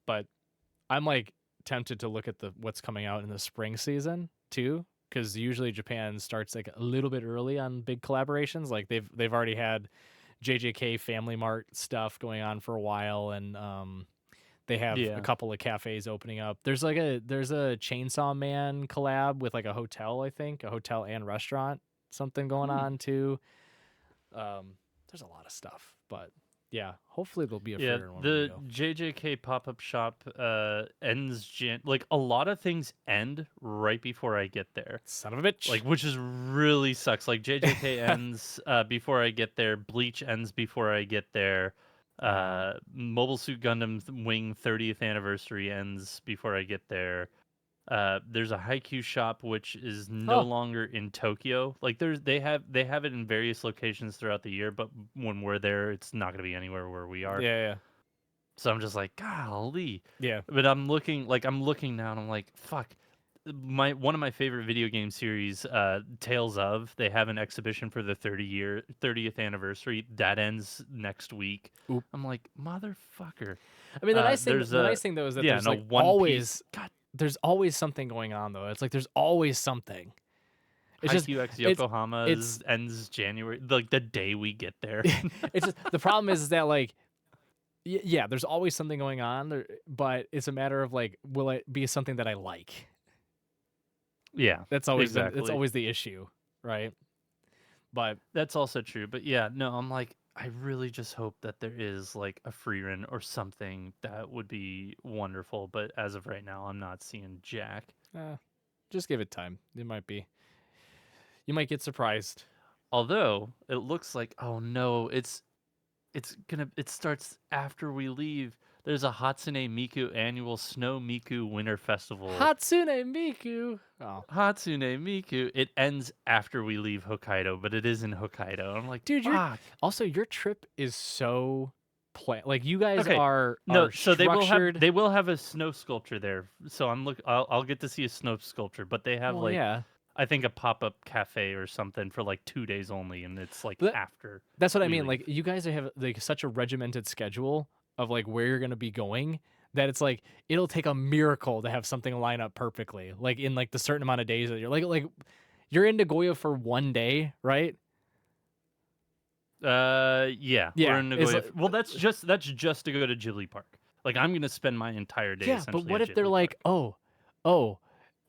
But I'm like tempted to look at what's coming out in the spring season too. Because usually Japan starts like a little bit early on big collaborations. Like they've already had JJK Family Mart stuff going on for a while, and they have a couple of cafes opening up. There's a Chainsaw Man collab with like a hotel, I think, a hotel and restaurant, something going on too. There's a lot of stuff, but yeah, hopefully there'll be a fair one. The JJK pop-up shop ends like a lot of things end right before I get there. Son of a bitch. Like, which is really sucks. Like JJK ends before I get there. Bleach ends before I get there. Mobile Suit Gundam Wing 30th anniversary ends before I get there. There's a Haikyuu shop which is no Oh, longer in Tokyo. Like they have it in various locations throughout the year, but when we're there, it's not going to be anywhere where we are. yeah, So I'm just like, golly. yeah. But I'm looking now, and I'm like, fuck. One of my favorite video game series, Tales of, they have an exhibition for the 30th anniversary that ends next week. Oop. I'm like, motherfucker. I mean, There's the a nice thing though is that yeah, there's no like One Piece. always there's always something going on though. It's like there's always something. It's just Haikyuu X it's Yokohama it's ends January, like the day we get there. it's just the problem is that like yeah, there's always something going on there, but it's a matter of like, will it be something that I like? Yeah, That's exactly. always the issue, right? But That's also true. But yeah, no, I'm like, I really just hope that there is like a free run or something that would be wonderful. But as of right now, I'm not seeing Jack. just give it time. You might get surprised. Although it looks like, oh no, it starts after we leave. There's a Hatsune Miku annual Snow Miku Winter Festival. Hatsune Miku. Oh, Hatsune Miku. It ends after we leave Hokkaido, but it is in Hokkaido. I'm like, dude, fuck. also your trip is so like you guys Okay. are No, so structured. they will have a snow sculpture there. So I'll get to see a snow sculpture, but they have Well, like yeah, I think a pop-up cafe or something for like 2 days only, and it's like but after that's what I we mean. leave. Like you guys have like such a regimented schedule of like where you're gonna be going that it's like it'll take a miracle to have something line up perfectly. Like in like the certain amount of days that you're like you're in Nagoya for one day, right? Yeah, we're Yeah, in it's Nagoya. Well, that's just to go to Ghibli Park. Like I'm gonna spend my entire day yeah. But essentially what at if they're Ghibli like, Park. oh,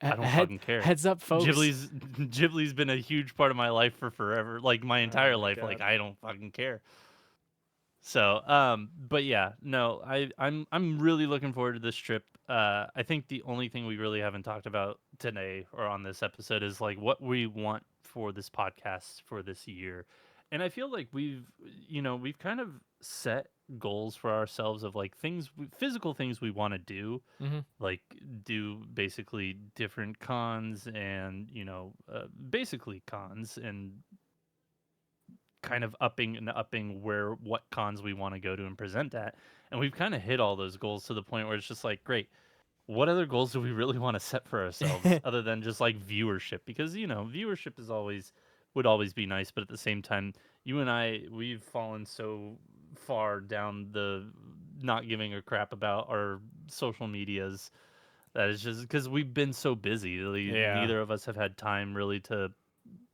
I don't fucking care. heads up, folks. Ghibli's been a huge part of my life for forever, like my Oh entire my life. Like god. I don't fucking care. So, but yeah, no, I'm really looking forward to this trip. I think the only thing we really haven't talked about today or on this episode is like what we want for this podcast for this year. And I feel like we've kind of set goals for ourselves of like physical things we want to do, Mm-hmm. like do basically different cons and, basically cons and kind of upping where what cons we want to go to and present at. And we've kind of hit all those goals to the point where it's just like, great, what other goals do we really want to set for ourselves other than just like viewership? Because, viewership would always be nice, but at the same time, you and we've fallen so far down the not giving a crap about our social medias that is just because we've been so busy. Yeah. Neither of us have had time really to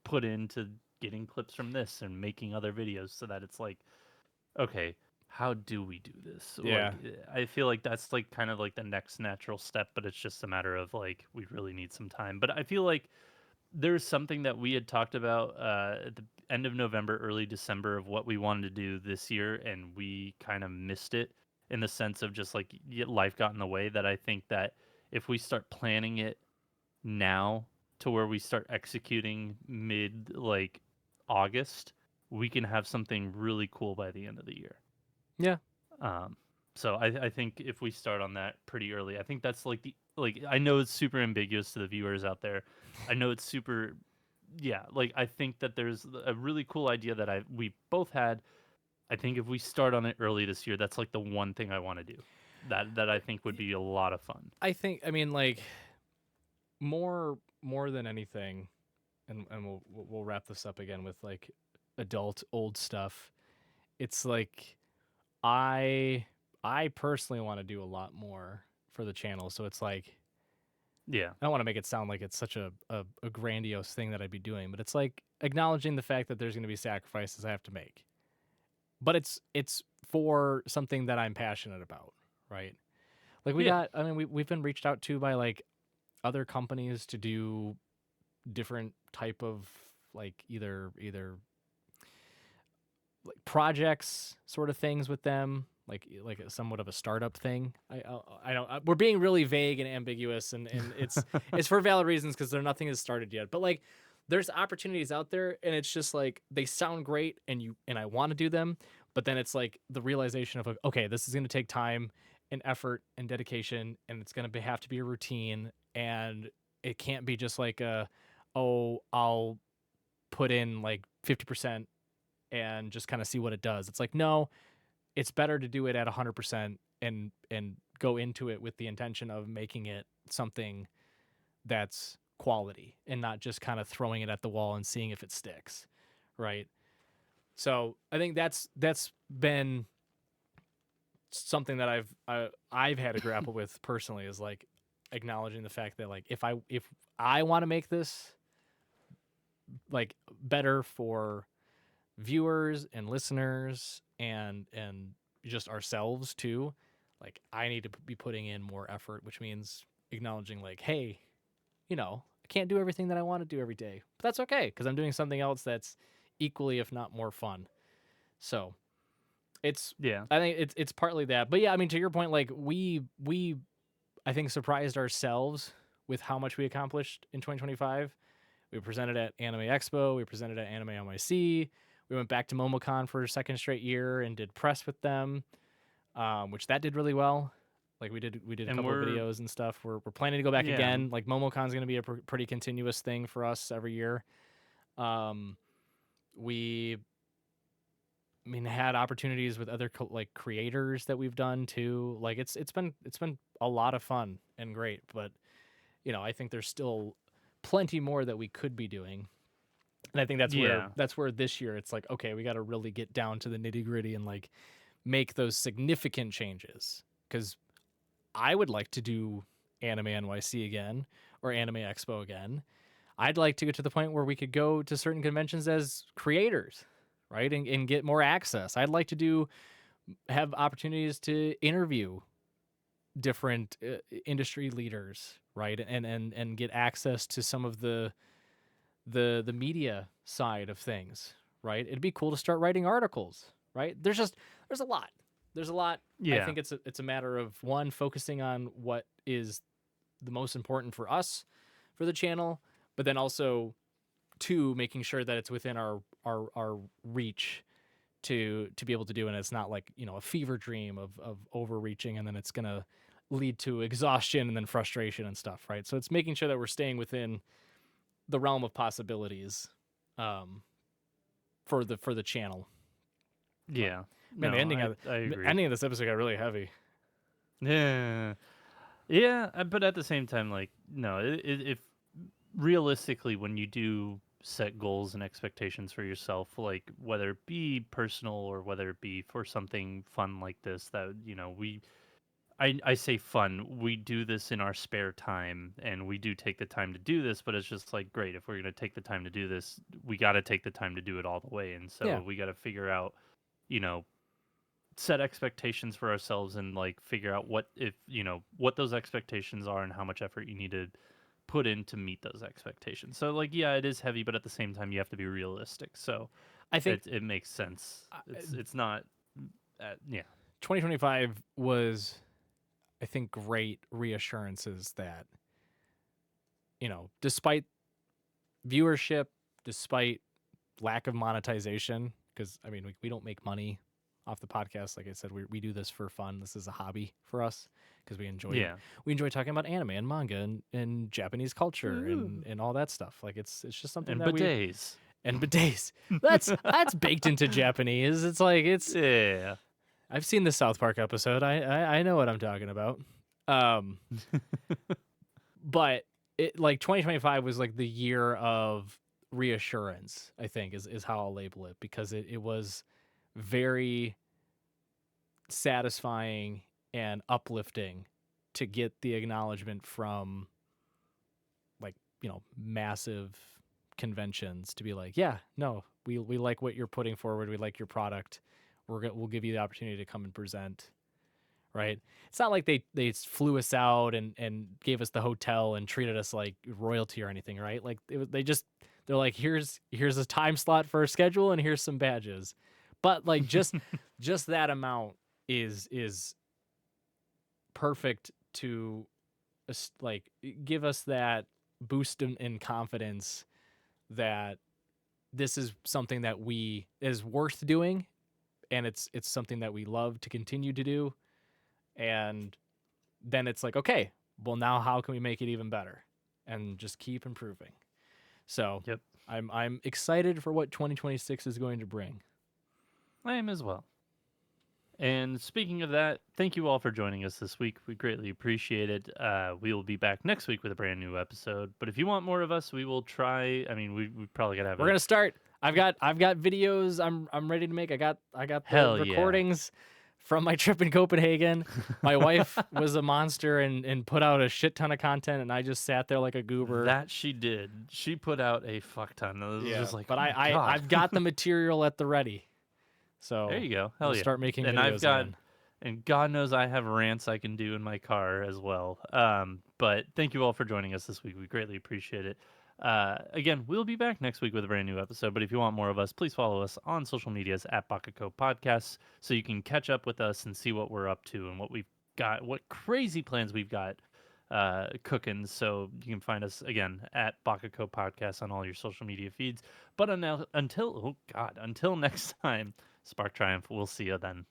put into getting clips from this and making other videos so that it's like, okay, how do we do this? Yeah. I feel like that's like kind of like the next natural step, but it's just a matter of like we really need some time. But I feel like there's something that we had talked about at the end of November, early December of what we wanted to do this year, and we kind of missed it in the sense of just like life got in the way. That I think that if we start planning it now to where we start executing mid like August, we can have something really cool by the end of the year. Yeah. Um, so I think if we start on that pretty early, I think that's like I know it's super ambiguous to the viewers out there. I know it's super, yeah. Like I think that there's a really cool idea that we both had. I think if we start on it early this year, that's like the one thing I want to do. That I think would be a lot of fun. I mean like more than anything, and we'll wrap this up again with like adult old stuff. It's like I personally want to do a lot more for the channel. So it's like Yeah. I don't want to make it sound like it's such a grandiose thing that I'd be doing, but it's like acknowledging the fact that there's going to be sacrifices I have to make. But it's for something that I'm passionate about, right? Like we've been reached out to by like other companies to do different type of like either like projects sort of things with them, like somewhat of a startup thing. I don't. We're being really vague and ambiguous, and it's for valid reasons because nothing has started yet. But like, there's opportunities out there, and it's just like they sound great, and I want to do them, but then it's like the realization of like, okay, this is going to take time, and effort and dedication, and it's going to have to be a routine, and it can't be just like I'll put in like 50% and just kind of see what it does. It's like, no, it's better to do it at 100% and go into it with the intention of making it something that's quality and not just kind of throwing it at the wall and seeing if it sticks, right? So I think that's been something that I've had to grapple with personally, is like acknowledging the fact that like if I want to make this like better for viewers and listeners and just ourselves too, like I need to be putting in more effort, which means acknowledging like, hey, I can't do everything that I want to do every day, but that's okay because I'm doing something else that's equally, if not more fun. So it's, Yeah. I think it's partly that, but yeah, I mean, to your point, like we I think surprised ourselves with how much we accomplished in 2025. We presented at Anime Expo, we presented at Anime NYC, we went back to MomoCon for a second straight year and did press with them, which that did really well. Like we did a And couple of videos and stuff. We're planning to go back yeah, again. Like MomoCon's going to be a pretty continuous thing for us every year. We, I mean, had opportunities with other like creators that we've done too. Like it's been a lot of fun and great, but I think there's still plenty more that we could be doing. And I think yeah, that's where this year it's like, okay, we got to really get down to the nitty-gritty and like make those significant changes, cuz I would like to do Anime NYC again or Anime Expo again. I'd like to get to the point where we could go to certain conventions as creators, right? And get more access. I'd like to have opportunities to interview different industry leaders, right? And get access to some of the media side of things, right? It'd be cool to start writing articles, right? There's a lot. There's a lot. I yeah, think it's a matter of one, focusing on what is the most important for us for the channel, but then also two, making sure that it's within our reach to be able to do, and it's not like a fever dream of overreaching and then it's gonna lead to exhaustion and then frustration and stuff, right? So it's making sure that we're staying within the realm of possibilities, for the channel. But yeah. man, No, I the agree. ending of this episode got really heavy. Yeah, yeah. But at the same time, like, no, if realistically, when you do set goals and expectations for yourself, like whether it be personal or whether it be for something fun like this, that I say fun. We do this in our spare time, and we do take the time to do this. But it's just like, great, if we're gonna take the time to do this, we got to take the time to do it all the way. And Yeah, so we got to figure out, you know, set expectations for ourselves, and like figure out what those expectations are and how much effort you need to put in to meet those expectations. So like, yeah, it is heavy, but at the same time, you have to be realistic. So I think it makes sense. It's not, yeah, 2025 was, I think, great reassurances that despite viewership, despite lack of monetization, because I mean we don't make money off the podcast. Like I said, we do this for fun. This is a hobby for us because yeah, we enjoy talking about anime and manga and Japanese culture Ooh. and all that stuff. Like it's just something And that we, bidets. and bidets. That's baked into Japanese. It's like Yeah. I've seen the South Park episode. I know what I'm talking about. Um, but it, like 2025 was like the year of reassurance, I think is how I'll label it, because it was very satisfying and uplifting to get the acknowledgement from like massive conventions to be like, yeah, no, we like what you're putting forward, we like your product, we'll give you the opportunity to come and present, right? It's not like they flew us out and gave us the hotel and treated us like royalty or anything, right? Like they're like, here's a time slot for a schedule and here's some badges, but like just that amount is perfect to like give us that boost in confidence that this is something that is worth doing, and it's something that we love to continue to do, And then it's like, okay, well, now how can we make it even better? And just keep improving. So Yep. I'm excited for what 2026 is going to bring. I am as well. And speaking of that, thank you all for joining us this week. We greatly appreciate it. We will be back next week with a brand new episode. But if you want more of us, we will try. I mean, we probably gotta have We're gonna start. I've got videos I'm ready to make. I got the Hell yeah. recordings from my trip in Copenhagen. My wife was a monster and put out a shit ton of content, and I just sat there like a goober. That she did. She put out a fuck ton. It was just like, but oh my God. I've got the material at the ready. So there you go. Hell we'll yeah. start making and videos I've got again. and God knows I have rants I can do in my car as well. But thank you all for joining us this week. We greatly appreciate it. Again, we'll be back next week with a brand new episode. But if you want more of us, please follow us on social medias at Bakacopodcast so you can catch up with us and see what we're up to and what we've got, what crazy plans we've got cooking. So you can find us again at Bakacopodcast on all your social media feeds. But until next time, Spark Triumph. We'll see you then.